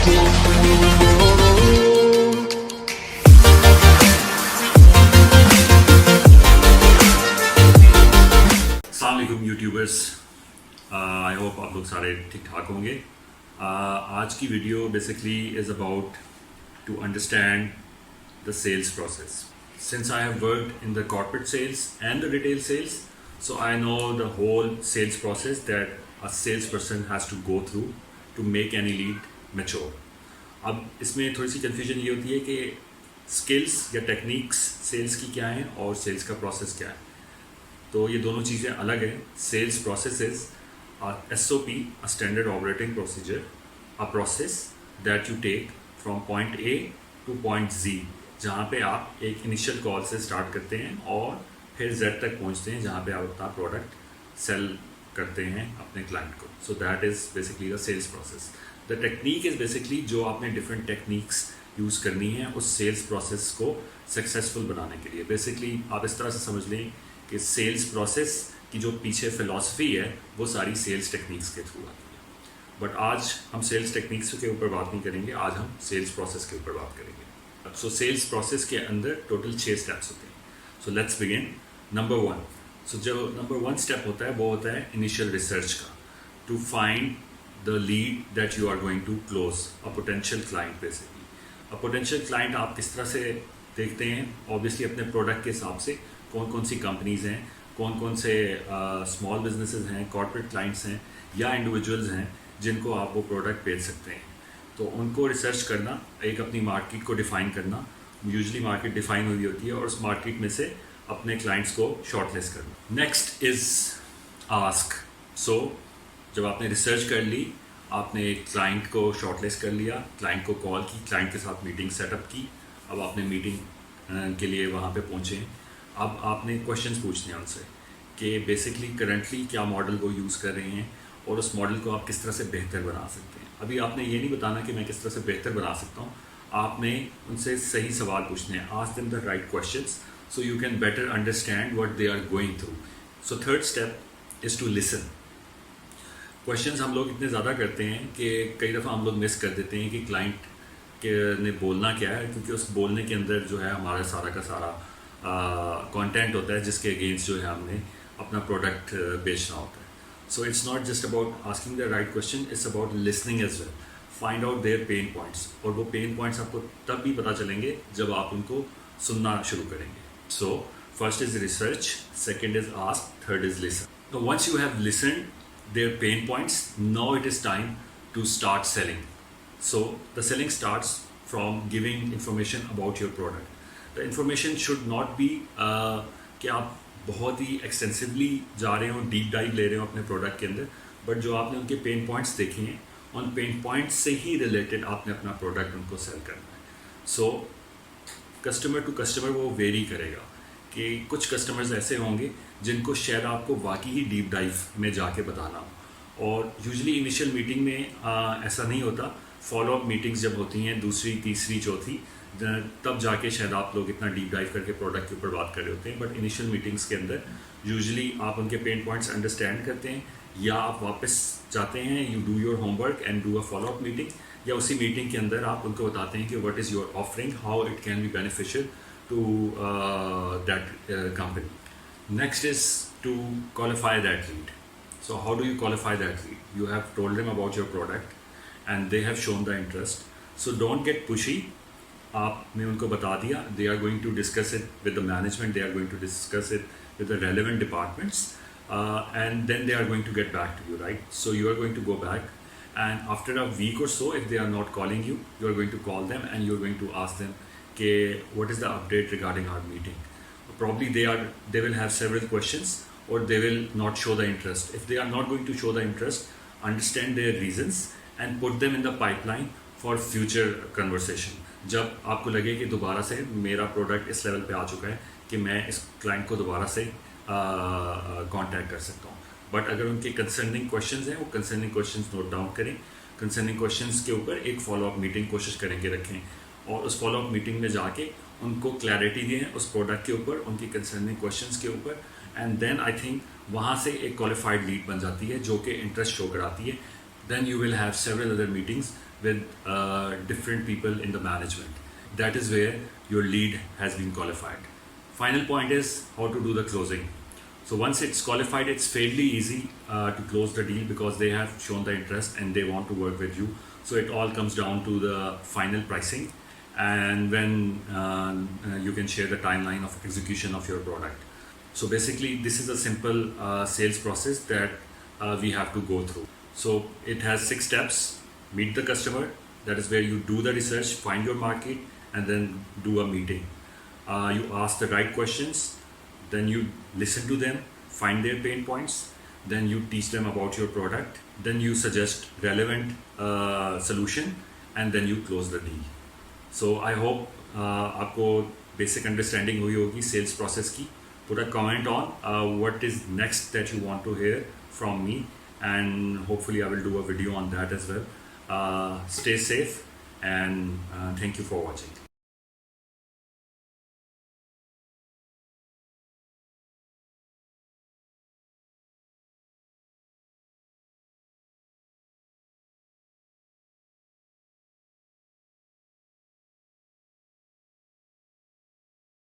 अस्सलाम वालेकुम YouTubers, I hope आप लोग सारे ठीक ठाक होंगे। आज की video basically is about to understand the sales process. Since I have worked in the corporate sales and the retail sales, so I know the whole sales process that a salesperson has to go through to make any lead mature. अब इसमें थोड़ी सी confusion ये होती है कि skills या techniques sales की क्या हैं और सेल्स का प्रोसेस क्या है। तो ये दोनों चीज़ें अलग हैं। Sales process is SOP, a standard operating procedure, a process that you take from point A to point Z, जहाँ पे आप एक इनिशियल कॉल से स्टार्ट करते हैं और फिर Z तक पहुँचते हैं जहाँ पे आप अपना प्रोडक्ट सेल करते हैं अपने क्लाइंट को। So that is basically the sales process. The technique is basically जो आपने डिफरेंट टेक्निक्स यूज़ करनी है उस सेल्स प्रोसेस को सक्सेसफुल बनाने के लिए। बेसिकली आप इस तरह से समझ लें कि सेल्स प्रोसेस की जो पीछे फ़िलॉसफी है वो सारी सेल्स टेक्निक्स के थ्रू आती है। बट आज हम सेल्स टेक्निक्स के ऊपर बात नहीं करेंगे, आज हम सेल्स प्रोसेस के ऊपर बात करेंगे। सो सेल्स प्रोसेस के अंदर टोटल 6 स्टेप्स होते हैं। So let's begin. Number 1, so जो नंबर 1 स्टेप होता है वो होता है इनिशियल रिसर्च का, to find the lead that you are going to close, a potential client. Basically a potential client आप किस तरह से देखते हैं? ऑब्वियसली अपने प्रोडक्ट के हिसाब से कौन कौन सी कंपनीज़ हैं, कौन कौन से स्मॉल बिजनेसेस हैं, कॉर्पोरेट क्लाइंट्स हैं या इंडिविजुअल्स हैं जिनको आप वो प्रोडक्ट बेच सकते हैं। तो उनको रिसर्च करना, एक अपनी मार्केट को डिफ़ाइन करना। यूजुअली मार्केट डिफ़ाइन हुई होती है और उस मार्केट में से अपने क्लाइंट्स को शॉर्टलिस्ट करना। Next is ask. सो जब आपने रिसर्च कर ली, आपने एक क्लाइंट को शॉर्टलिस्ट कर लिया, क्लाइंट को कॉल की, क्लाइंट के साथ मीटिंग सेटअप की। अब आपने मीटिंग के लिए वहाँ पे पहुँचे। अब आपने क्वेश्चंस पूछने हैं उनसे कि बेसिकली करंटली क्या मॉडल वो यूज़ कर रहे हैं और उस मॉडल को आप किस तरह से बेहतर बना सकते हैं। अभी आपने ये नहीं बताना कि मैं किस तरह से बेहतर बना सकता हूँ, आपने उनसे सही सवाल पूछने हैं। Ask them the right questions so you can better understand what they are going through. So third step is to listen. Questions हम लोग इतने ज़्यादा करते हैं कि कई दफ़ा हम लोग मिस कर देते हैं कि क्लाइंट के ने बोलना क्या है, क्योंकि उस बोलने के अंदर जो है हमारा सारा का सारा कंटेंट होता है जिसके अगेंस्ट जो है हमने अपना प्रोडक्ट बेचना होता है। So it's not just about asking the right question, it's about listening as well. Find out their pain points, और वो पेन पॉइंट्स आपको तब भी पता चलेंगे जब आप उनको सुनना शुरू करेंगे। So first is research, second is ask, third is listen. तो once you have listened their pain points, now it is time to start selling. So the selling starts from giving information about your product. The information should not be कि आप बहुत ही extensively जा रहे हो, deep dive ले रहे हो अपने प्रोडक्ट के अंदर, बट जो आपने उनके पेन पॉइंट्स देखे हैं उन पेन पॉइंट्स से ही रिलेटेड आपने अपना प्रोडक्ट उनको सेल करना है। सो कस्टमर टू कस्टमर वो वेरी करेगा कि कुछ कस्टमर्स ऐसे होंगे जिनको शायद आपको वाकई ही डीप डाइव में जाके बताना हो, और यूजुअली इनिशियल मीटिंग में ऐसा नहीं होता। फॉलोअप मीटिंग्स जब होती हैं, दूसरी तीसरी चौथी, तब जाके शायद आप लोग इतना डीप डाइव करके प्रोडक्ट के ऊपर बात कर रहे होते हैं। बट इनिशियल मीटिंग्स के अंदर यूजुअली आप उनके पेन पॉइंट्स अंडरस्टैंड करते हैं, या आप वापस जाते हैं, you do your homework and do a follow up meeting, या उसी मीटिंग के अंदर आप उनको बताते हैं कि what is your offering, how it can be beneficial to that company. Next is to qualify that lead. So how do you qualify that lead? You have told them about your product and they have shown the interest. So don't get pushy. आपने उनको बता दिया, they are going to discuss it with the management, they are going to discuss it with the relevant departments, and then they are going to get back to you, right? So you are going to go back, and after a week or so, if they are not calling you, you are going to call them and you are going to ask them, okay, what is the update regarding our meeting? Probably they will have several questions, or they will not show the interest. If they are not going to show the interest, understand their reasons and put them in the pipeline for future conversation. जब आपको लगे कि दोबारा से मेरा product इस level पे आ चुका है कि मैं इस क्लाइंट को दोबारा से कांटेक्ट कर सकता हूँ। बट अगर उनके कंसर्निंग क्वेश्चंस हैं, वो कंसर्निंग क्वेश्चंस नोट डाउन करें। कंसर्निंग क्वेश्चंस के ऊपर एक फॉलोअप मीटिंग कोशिश करेंगे रखें, और उस फॉलोअप मीटिंग में जाके उनको क्लैरिटी दें उस प्रोडक्ट के ऊपर, उनकी कंसर्निंग क्वेश्चंस के ऊपर, एंड देन आई थिंक वहाँ से एक क्वालिफाइड लीड बन जाती है जो कि इंटरेस्ट शो कराती है। Then you will have several other meetings with different people in the management. That is where your lead has been qualified. Final point is how to do the closing. So once it's qualified, it's fairly easy to close the deal because they have shown the interest and they want to work with you. So it all comes down to the final pricing and when you can share the timeline of execution of your product. So basically, this is a simple sales process that we have to go through. So it has 6 steps. Meet the customer. That is where you do the research, find your market, and then do a meeting. You ask the right questions, then you listen to them, find their pain points, then you teach them about your product, then you suggest relevant solution, and then you close the deal. So I hope आपको basic understanding हुई होगी sales process की. Put a comment on what is next that you want to hear from me, and hopefully I will do a video on that as well. Stay safe and thank you for watching.